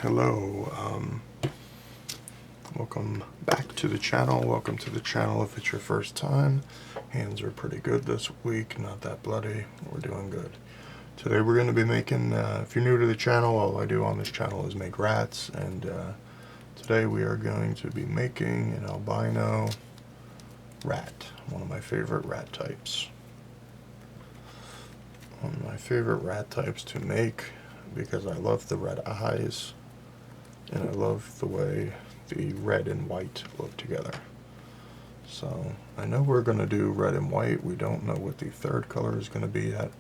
Hello, welcome back to the channel. Welcome to the channel if it's your first time. Hands are pretty good this week, not that bloody. We're doing good. Today we're going to be making, if you're new to the channel, all I do on this channel is make rats, and today we are going to be making an albino rat, one of my favorite rat types. One of my favorite rat types to make because I love the red eyes and I love the way the red and white look together. So I know we're going to do red and white. We don't know what the third color is going to be yet.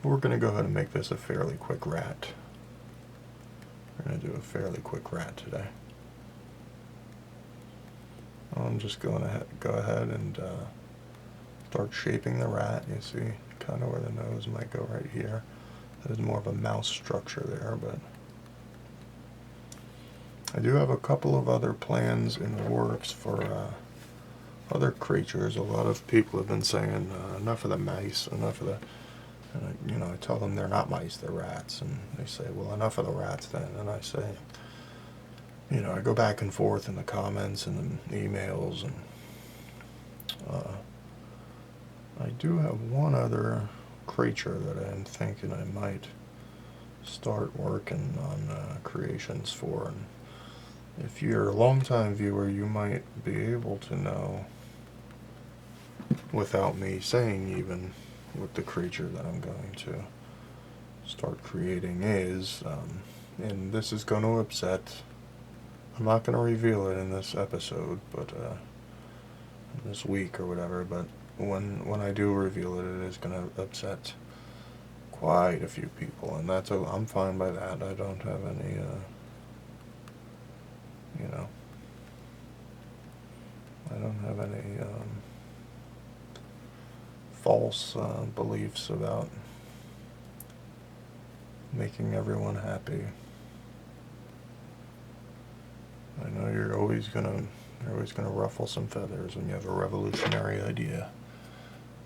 We're going to go ahead and make this a fairly quick rat. We're going to do a fairly quick rat today. I'm just going to go ahead and start shaping the rat. You see kind of where the nose might go right here. That is more of a mouse structure there, but I do have a couple of other plans in the works for other creatures. A lot of people have been saying enough of the mice, enough of the, and I tell them they're not mice, they're rats, and they say, well, enough of the rats then. And I say, I go back and forth in the comments and the emails, and I do have one other creature that I'm thinking I might start working on creations for. And if you're a long-time viewer, you might be able to know, without me saying even, what the creature that I'm going to start creating is. And this is going to upset, I'm not going to reveal it in this episode, but this week or whatever, but when I do reveal it, it is going to upset quite a few people, and I'm fine by that. I don't have any I don't have any false beliefs about making everyone happy. I know you're always gonna ruffle some feathers when you have a revolutionary idea,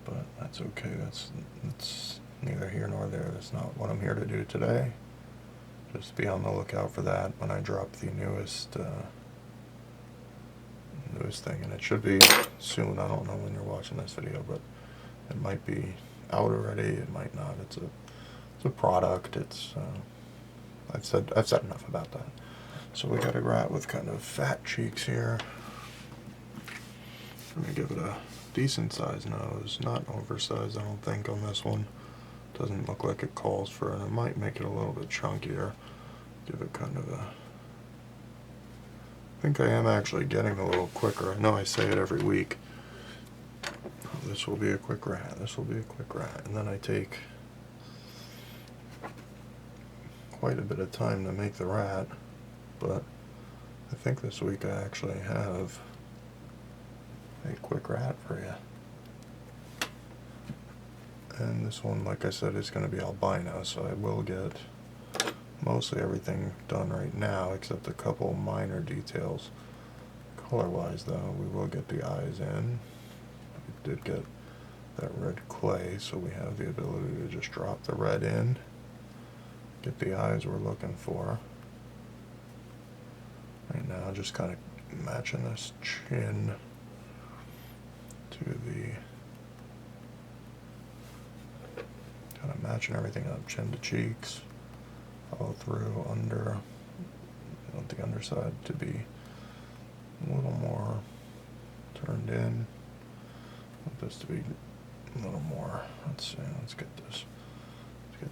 but that's okay. That's neither here nor there. That's not what I'm here to do today. Just be on the lookout for that when I drop the newest thing, and it should be soon. I don't know when you're watching this video, but it might be out already. It might not. It's a product. I've said enough about that. So we got a rat with kind of fat cheeks here. I'm gonna give it a decent sized nose, not oversized I don't think on this one. Doesn't look like it calls for it. I might make it a little bit chunkier. Give it kind of a, I think I am actually getting a little quicker. I know I say it every week. This will be a quick rat. This will be a quick rat. And then I take quite a bit of time to make the rat, but I think this week I actually have a quick rat for you. And this one, like I said, is going to be albino, so I will get mostly everything done right now, except a couple minor details. Color-wise, though, we will get the eyes in. We did get that red clay, so we have the ability to just drop the red in, get the eyes we're looking for. Right now, just kind of matching this chin to the, kind of matching everything up, chin to cheeks, follow through under. I want the underside to be a little more turned in. I want this to be a little more. Let's see. Let's get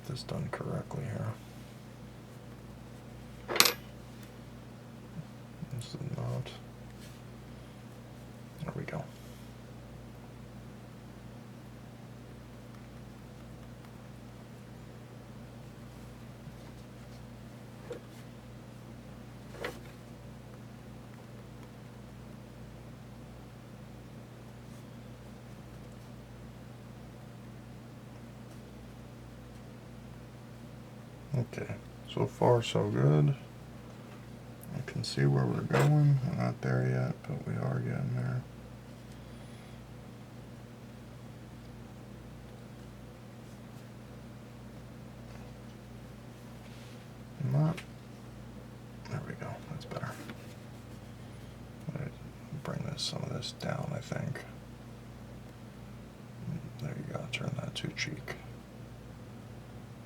this done correctly here. This is not. There we go. Okay, so far so good. I can see where we're going. We're not there yet, but we are getting there. Not some of this down, I think. There you go, turn that to cheek.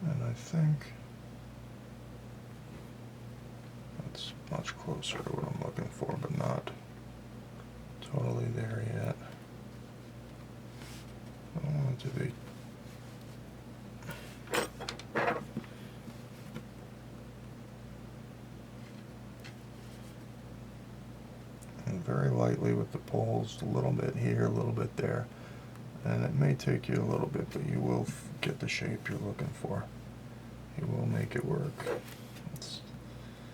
And I think that's much closer to what I'm looking for, but not totally there yet. I don't want it to be very lightly with the poles, a little bit here, a little bit there. And it may take you a little bit, but you will get the shape you're looking for. You will make it work.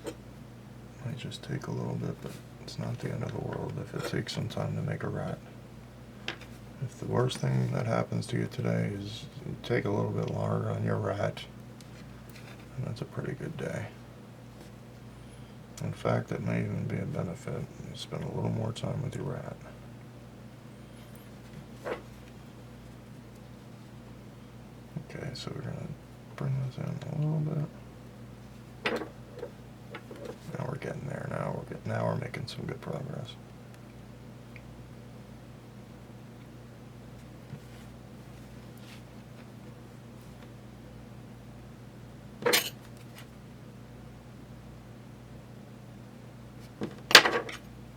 It might just take a little bit, but it's not the end of the world if it takes some time to make a rat. If the worst thing that happens to you today is you take a little bit longer on your rat, and that's a pretty good day. In fact, it may even be a benefit. You spend a little more time with your rat. Okay, so we're going to bring this in a little bit. Now we're getting there. Now we're making some good progress.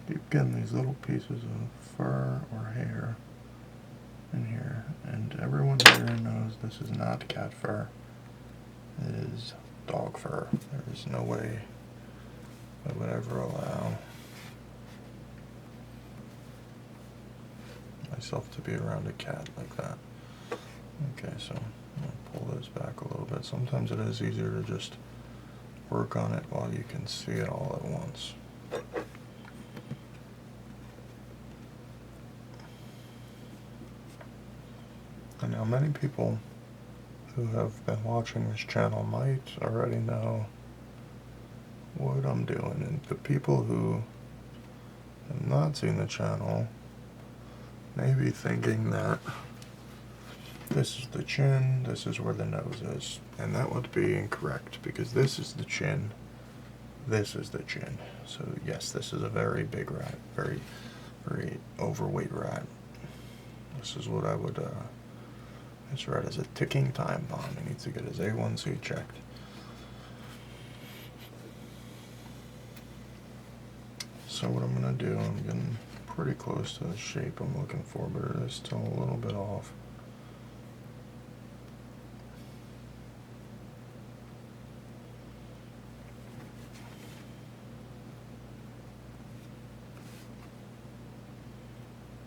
Keep getting these little pieces of fur or hair in here, and everyone here knows this is not cat fur. It is dog fur. There is no way I would ever allow myself to be around a cat like that. Okay, so I'm going to pull this back a little bit. Sometimes it is easier to just work on it while you can see it all at once. And now many people who have been watching this channel might already know what I'm doing, and the people who have not seen the channel may be thinking that this is the chin, this is where the nose is, and that would be incorrect, because this is the chin, this is the chin. So yes, this is a very big rat, very, very overweight rat. This is what I would, this rat is a ticking time bomb. He needs to get his A1C checked. So what I'm going to do, I'm getting pretty close to the shape I'm looking for, but it is still a little bit off.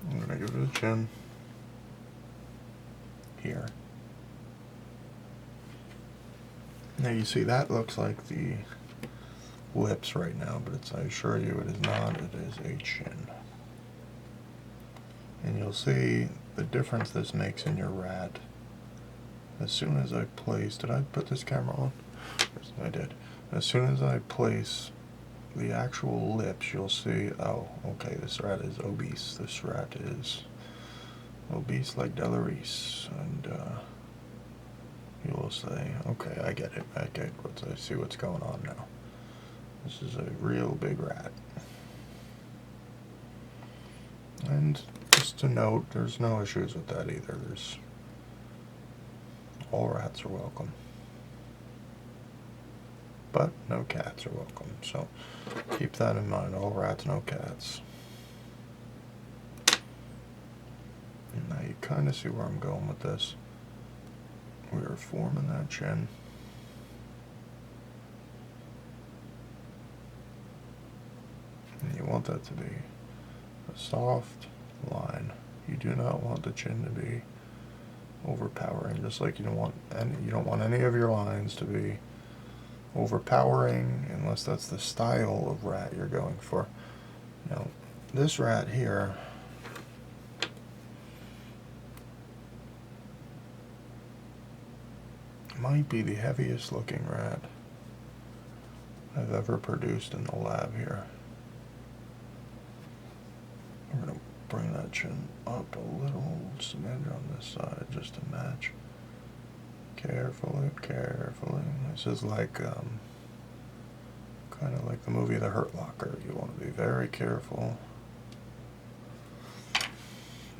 I'm going to give it a chin here. Now you see that looks like the lips right now, but I assure you it is not. It is a chin. And you'll see the difference this makes in your rat. As soon as I place, did I put this camera on? Yes, I did. As soon as I place the actual lips, you'll see, oh, okay, this rat is obese. This rat is obese like Delarice. And you will say, okay, I get it. I see what's going on now. This is a real big rat. And just to note, there's no issues with that either. All rats are welcome. But no cats are welcome. So keep that in mind. All rats, no cats. And now you kind of see where I'm going with this. We are forming that chin. And you want that to be a soft line. You do not want the chin to be overpowering, just like you don't want any of your lines to be overpowering unless that's the style of rat you're going for. Now, this rat here might be the heaviest looking rat I've ever produced in the lab here. We're going to bring that chin up a little smidge on this side just to match. Carefully, carefully. This is like, kind of like the movie The Hurt Locker. You want to be very careful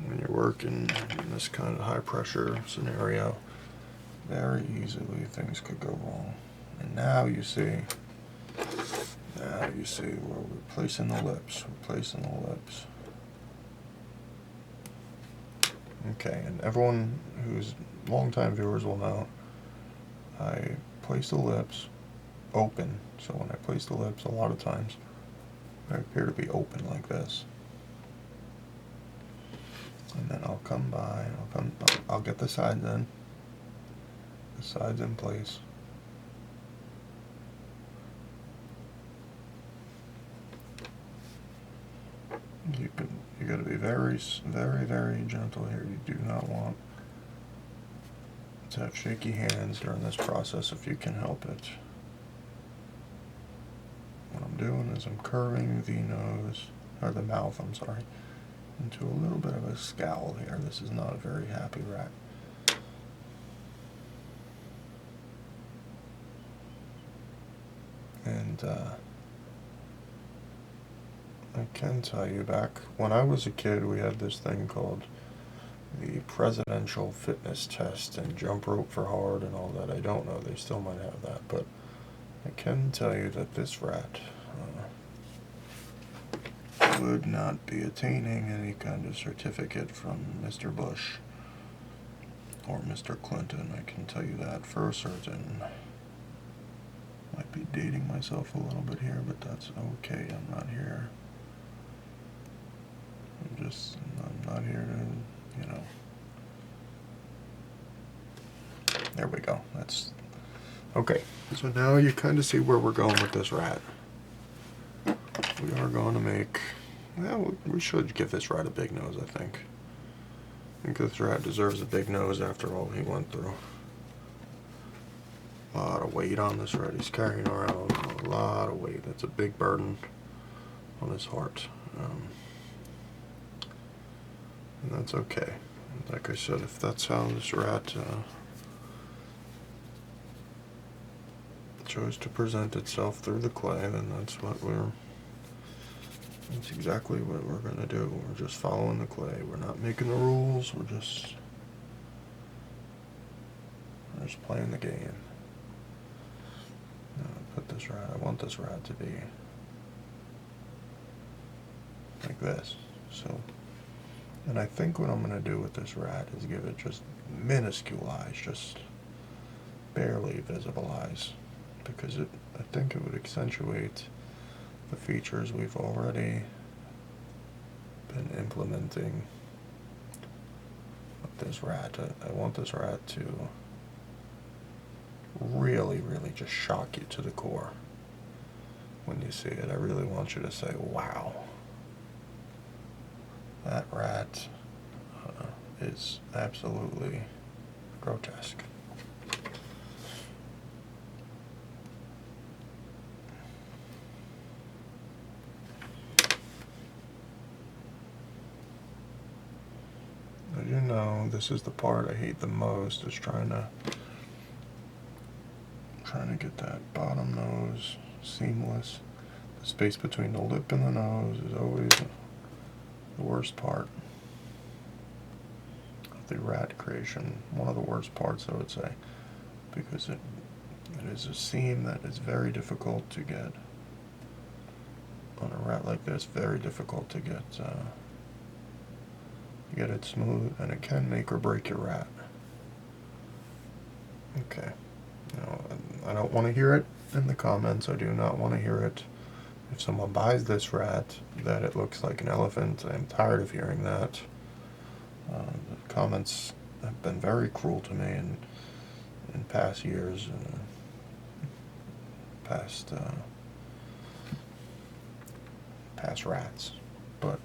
when you're working in this kind of high pressure scenario, very easily things could go wrong. And now you see where we're placing the lips. Okay, and everyone who's longtime viewers will know I place the lips open. So when I place the lips, a lot of times they appear to be open like this. And then I'll come by, I'll get the sides in. The sides in place. You got to be very, very, very gentle here. You do not want to have shaky hands during this process if you can help it. What I'm doing is I'm curving the nose, or the mouth, I'm sorry, into a little bit of a scowl here. This is not a very happy rat. And I can tell you, back when I was a kid, we had this thing called the presidential fitness test and jump rope for hard and all that. I don't know, they still might have that, but I can tell you that this rat would not be attaining any kind of certificate from Mr. Bush or Mr. Clinton. I can tell you that for certain. Might be dating myself a little bit here, but that's okay. I'm not here. I'm not here to, you know. There we go. That's okay. So now you kind of see where we're going with this rat. We are going to make, well, we should give this rat a big nose, I think. I think this rat deserves a big nose after all he went through. A lot of weight on this rat. He's carrying around a lot of weight. That's a big burden on his heart. And that's okay. Like I said, if that's how this rat chose to present itself through the clay, then that's exactly what we're going to do. We're just following the clay. We're not making the rules. We're just playing the game. Now, put this rat, I want this rat to be like this. So, and I think what I'm going to do with this rat is give it just minuscule eyes, just barely visible eyes, because I think it would accentuate the features we've already been implementing with this rat. I want this rat to really, really just shock you to the core when you see it. I really want you to say, wow, that rat is absolutely grotesque. As you know, this is the part I hate the most, is trying to get that bottom nose seamless. The space between the lip and the nose is always the worst part of the rat creation. One of the worst parts, I would say, because it is a seam that is very difficult to get on a rat like this. Very difficult to get it smooth, and it can make or break your rat. Okay. Now, I don't want to hear it in the comments. I do not want to hear it. If someone buys this rat, that it looks like an elephant. I'm tired of hearing that. The comments have been very cruel to me in past years, past rats. But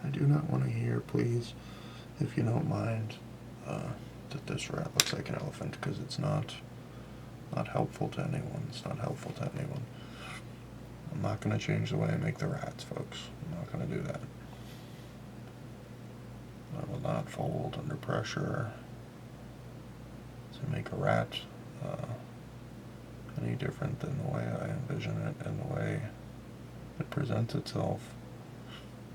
I do not want to hear, please, if you don't mind, that this rat looks like an elephant, because it's not helpful to anyone. It's not helpful to anyone. I'm not going to change the way I make the rats, folks. I'm not going to do that. I will not fold under pressure to make a rat any different than the way I envision it and the way it presents itself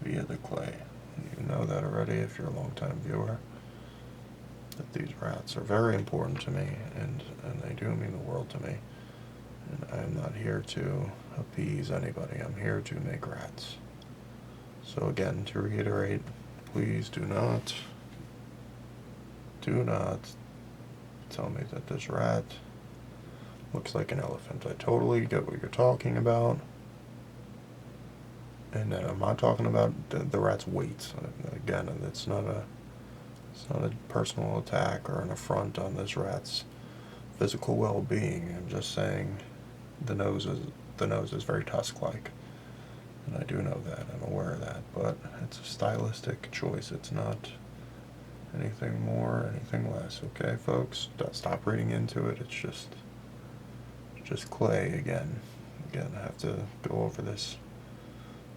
via the clay. You know that already if you're a long-time viewer, that these rats are very important to me, and they do mean the world to me. And I'm not here to appease anybody. I'm here to make rats. So again, to reiterate, please do not tell me that this rat looks like an elephant. I totally get what you're talking about. And I'm not talking about the rat's weight. Again, it's not a personal attack or an affront on this rat's physical well-being. I'm just saying the nose is very tusk-like, and I do know that. I'm aware of that, but it's a stylistic choice. It's not anything more, anything less. Okay, folks, stop reading into it. It's just clay again. Again, I have to go over this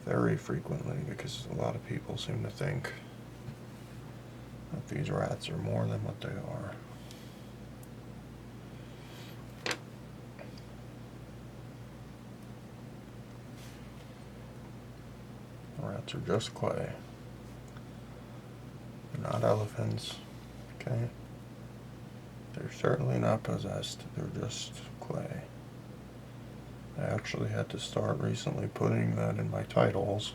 very frequently because a lot of people seem to think that these rats are more than what they are. Rats are just clay. They're not elephants, okay? They're certainly not possessed. They're just clay. I actually had to start recently putting that in my titles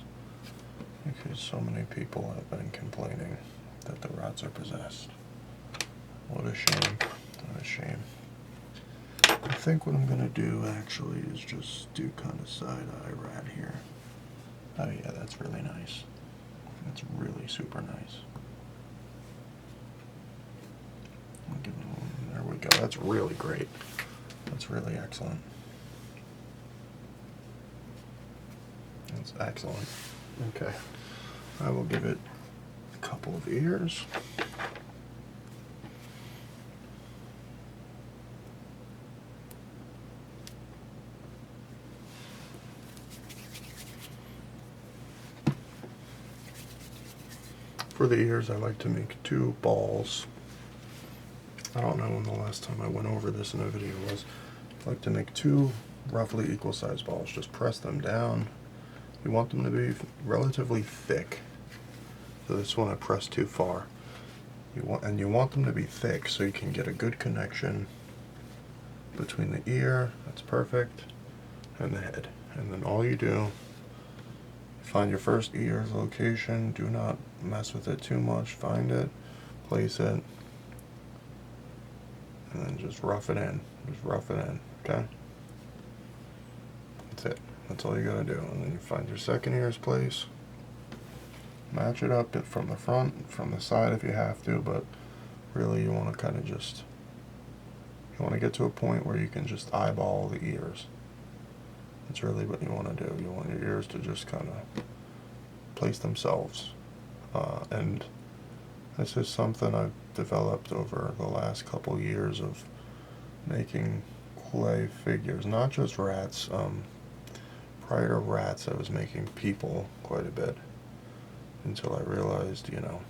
because so many people have been complaining that the rats are possessed. What a shame. What a shame. I think what I'm going to do actually is just do kind of side-eye rat here. Oh yeah, that's really nice. That's really super nice. I'll give it a little, there we go. That's really great. That's really excellent. That's excellent. Okay. I will give it a couple of ears. For the ears, I like to make 2 balls. I don't know when the last time I went over this in a video was. I like to make 2 roughly equal sized balls. Just press them down. You want them to be relatively thick. So this one I pressed too far. You want them to be thick so you can get a good connection between the ear, that's perfect, and the head. And then all you do, find your first ear's location. Do not mess with it too much. Find it, place it, and then just rough it in. Just rough it in, okay? That's it. That's all you gotta do. And then you find your second ear's place. Match it up from the front, from the side if you have to, but really you want to kind of just, you want to get to a point where you can just eyeball the ears. That's really what you want to do. You want your ears to just kind of place themselves. And this is something I've developed over the last couple years of making clay figures, not just rats. Prior to rats, I was making people quite a bit until I realized, you know,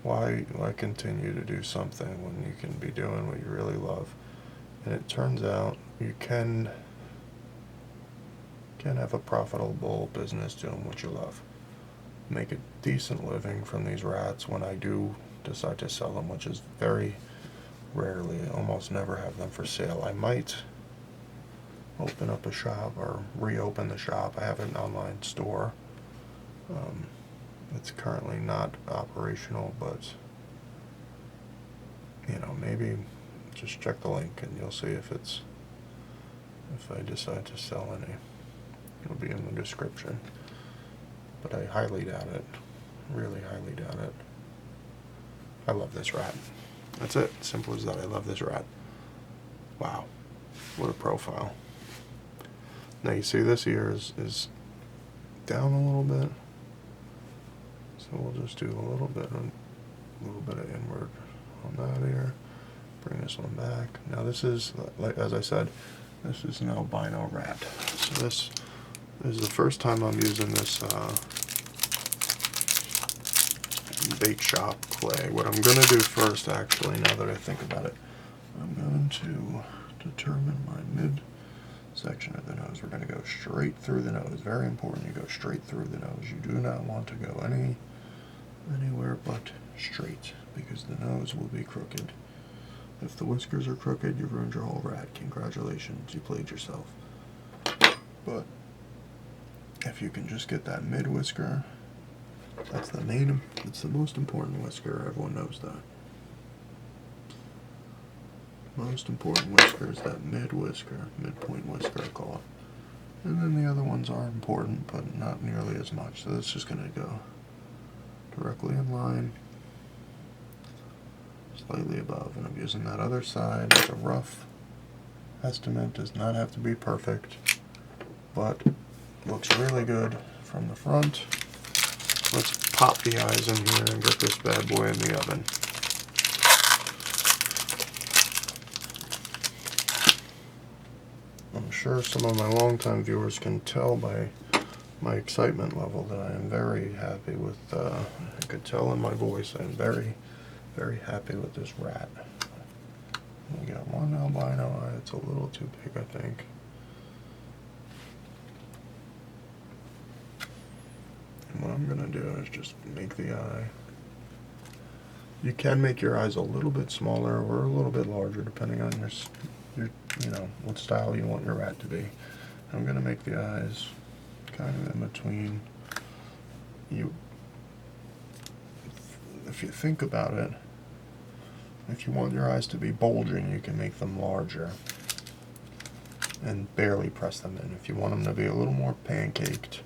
why continue to do something when you can be doing what you really love? And it turns out you can have a profitable business doing what you love. Make a decent living from these rats when I do decide to sell them, which is very rarely. I almost never have them for sale. I might open up a shop or reopen the shop. I have an online store. It's currently not operational, but you know, maybe just check the link and you'll see if I decide to sell any. It'll be in the description, but I highly doubt it. Really highly doubt it. I love this rat. That's it. Simple as that. I love this rat. Wow, what a profile. Now you see this ear is down a little bit. So we'll just do a little bit of inward on that ear. Bring this one back. Now this is, like as I said, this is an albino rat. So this is the first time I'm using this bake shop clay. What I'm going to do first, actually, now that I think about it, I'm going to determine my mid section of the nose. nose. We're going to go straight through the nose. Very important, you go straight through the nose. You do not want to go anywhere but straight, because the nose will be crooked. If the whiskers are crooked, you've ruined your whole rat. Congratulations, you played yourself. But if you can just get that mid whisker, it's the most important whisker. Everyone knows that. Most important whisker is that mid whisker, midpoint whisker I call it. And then the other ones are important, but not nearly as much. So that's just going to go directly in line, slightly above. And I'm using that other side as a rough estimate. Does not have to be perfect, but looks really good from the front. Let's pop the eyes in here and get this bad boy in the oven. I'm sure some of my longtime viewers can tell by my excitement level that I am very happy with, I could tell in my voice, I'm very, very happy with this rat. We got one albino eye, it's a little too big, I think. And what I'm going to do is just make the eye. You can make your eyes a little bit smaller or a little bit larger depending on your you know, what style you want your rat to be. I'm going to make the eyes kind of in between. If you think about it, if you want your eyes to be bulging, you can make them larger and barely press them in. If you want them to be a little more pancaked,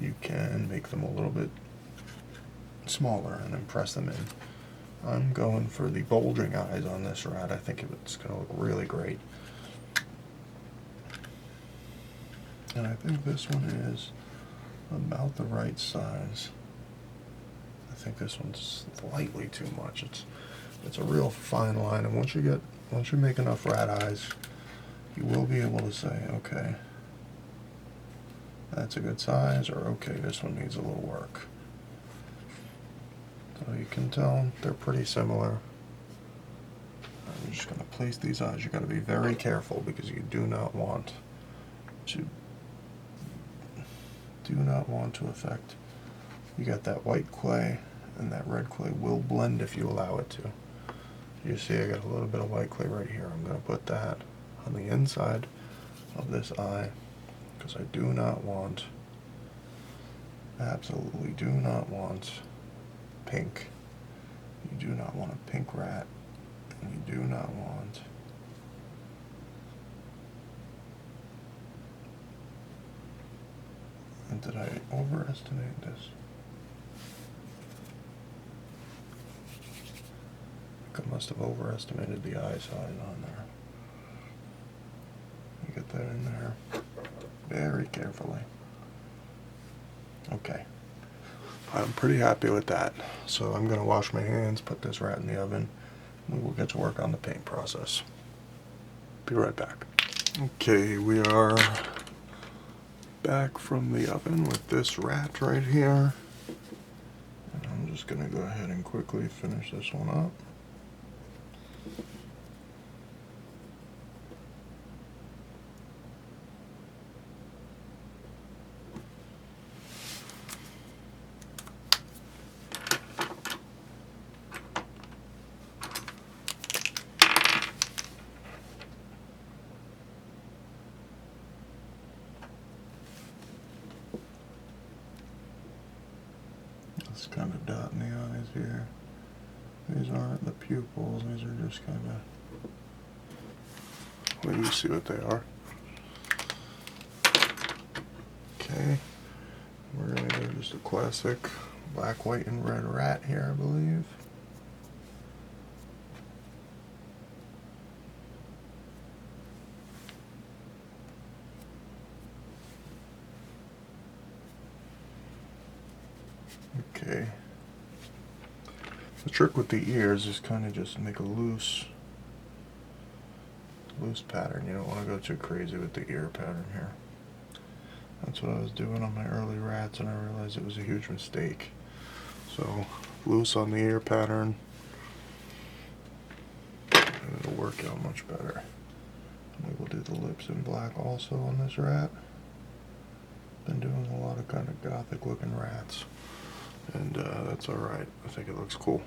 you can make them a little bit smaller and then press them in. I'm going for the bulging eyes on this rat. I think it's going to look really great. And I think this one is about the right size. I think this one's slightly too much. It's a real fine line, and once you make enough rat eyes, you will be able to say, okay, that's a good size, or okay, this one needs a little work. So you can tell they're pretty similar. I'm just going to place these eyes. You've got to be very careful because you do not want to affect. You got that white clay, and that red clay will blend if you allow it to. You see I got a little bit of white clay right here. I'm going to put that on the inside of this eye because I do not want, absolutely do not want pink. You do not want a pink rat, and you do not want and did I overestimate this? I think I must have overestimated the eye size on there. You get that in there very carefully. Okay. I'm pretty happy with that. So I'm going to wash my hands, put this rat in the oven, and we'll get to work on the paint process. Be right back. Okay, we are back from the oven with this rat right here. And I'm just going to go ahead and quickly finish this one up. Just kind of dotting the eyes here. These aren't the pupils, these are just kind of, well, you see what they are. Okay, we're going to do just a classic black, white, and red rat here, I believe. Okay. The trick with the ears is kind of just make a loose pattern. You don't want to go too crazy with the ear pattern here. That's what I was doing on my early rats, and I realized it was a huge mistake. So loose on the ear pattern, and it'll work out much better. We will do the lips in black also on this rat. Been doing a lot of kind of gothic looking rats, and that's alright. I think it looks cool.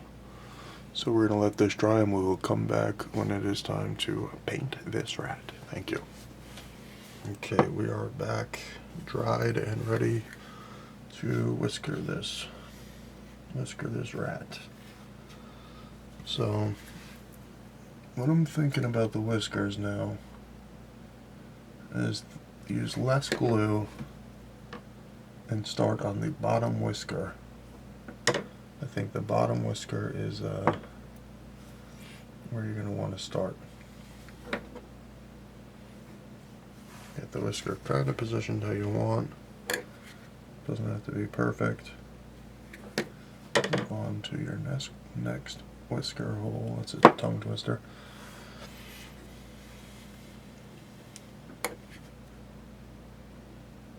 So we're going to let this dry and we will come back when it is time to paint this rat. Thank you. Okay, we are back dried and ready to whisker this rat. So what I'm thinking about the whiskers now is use less glue and start on the bottom whisker. I think the bottom whisker is where you're going to want to start. Get the whisker kind of positioned how you want. Doesn't have to be perfect. Move on to your next whisker hole. That's a tongue twister.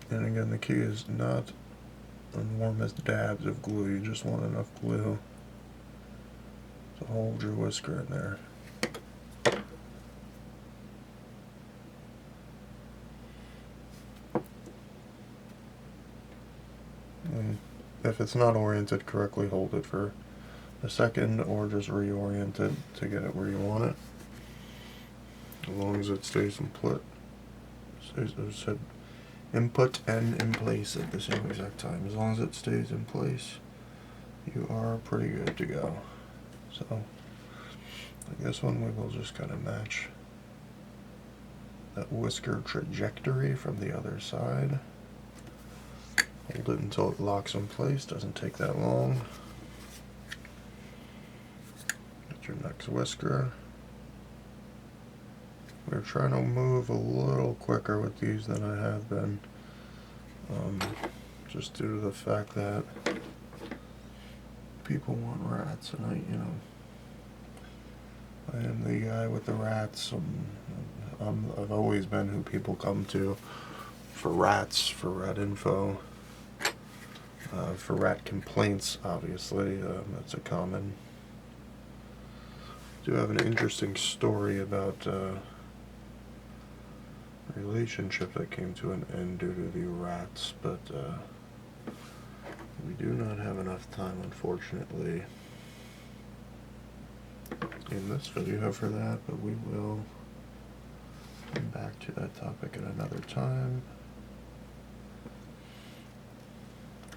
And again, the key is not enormous dabs of glue. You just want enough glue to hold your whisker in there. And if it's not oriented correctly, hold it for a second or just reorient it to get it where you want it. As long as it stays in place. Input and in place at the same exact time. As long as it stays in place, you are pretty good to go. So, like this one, we will just kind of match that whisker trajectory from the other side. Hold it until it locks in place, doesn't take that long. Get your next whisker. We're trying to move a little quicker with these than I have been, just due to the fact that people want rats, and I am the guy with the rats. I've always been who people come to for rats, for rat info, for rat complaints. Obviously, that's a common. I do have an interesting story about relationship that came to an end due to the rats, but we do not have enough time, unfortunately, in this video for that, but we will come back to that topic at another time.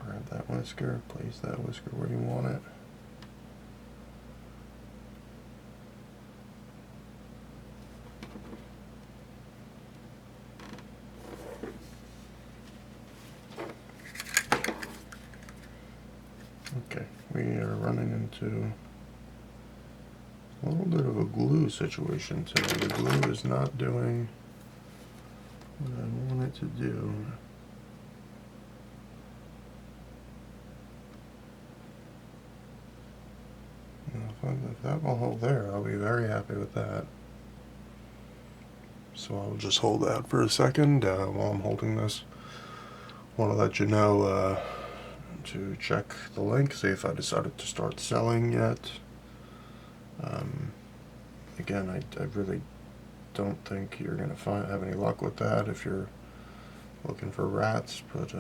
Grab that whisker, place that whisker where you want it. Okay, we are running into a little bit of a glue situation today. The glue is not doing what I want it to do. If that will hold there, I'll be very happy with that. So I'll just hold that for a second while I'm holding this. I want to let you know to check the link, see if I decided to start selling yet. Again, I really don't think you're going to have any luck with that if you're looking for rats, but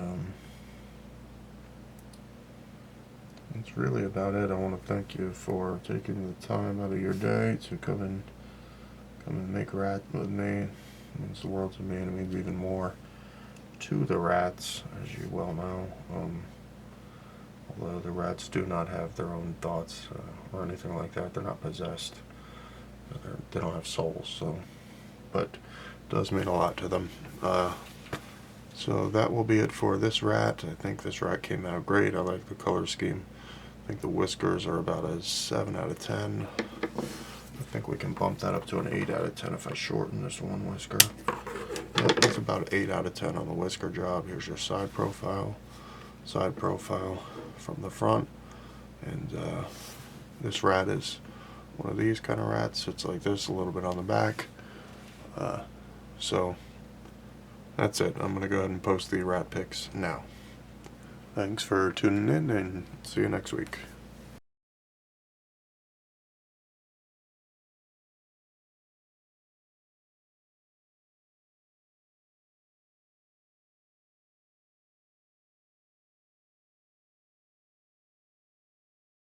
that's really about it. I want to thank you for taking the time out of your day to come and make rat with me. It means the world to me, and it means even more to the rats, as you well know. Although the rats do not have their own thoughts or anything like that. They're not possessed. They don't have souls, so, but it does mean a lot to them. So that will be it for this rat. I think this rat came out great. I like the color scheme. I think the whiskers are about a 7 out of 10. I think we can bump that up to an 8 out of 10 if I shorten this one whisker. Yep, that's about 8 out of 10 on the whisker job. Here's your side profile from the front, and this rat is one of these kind of rats. It's like this, a little bit on the back. So that's it. I'm going to go ahead and post the rat pics now. Thanks for tuning in, and see you next week.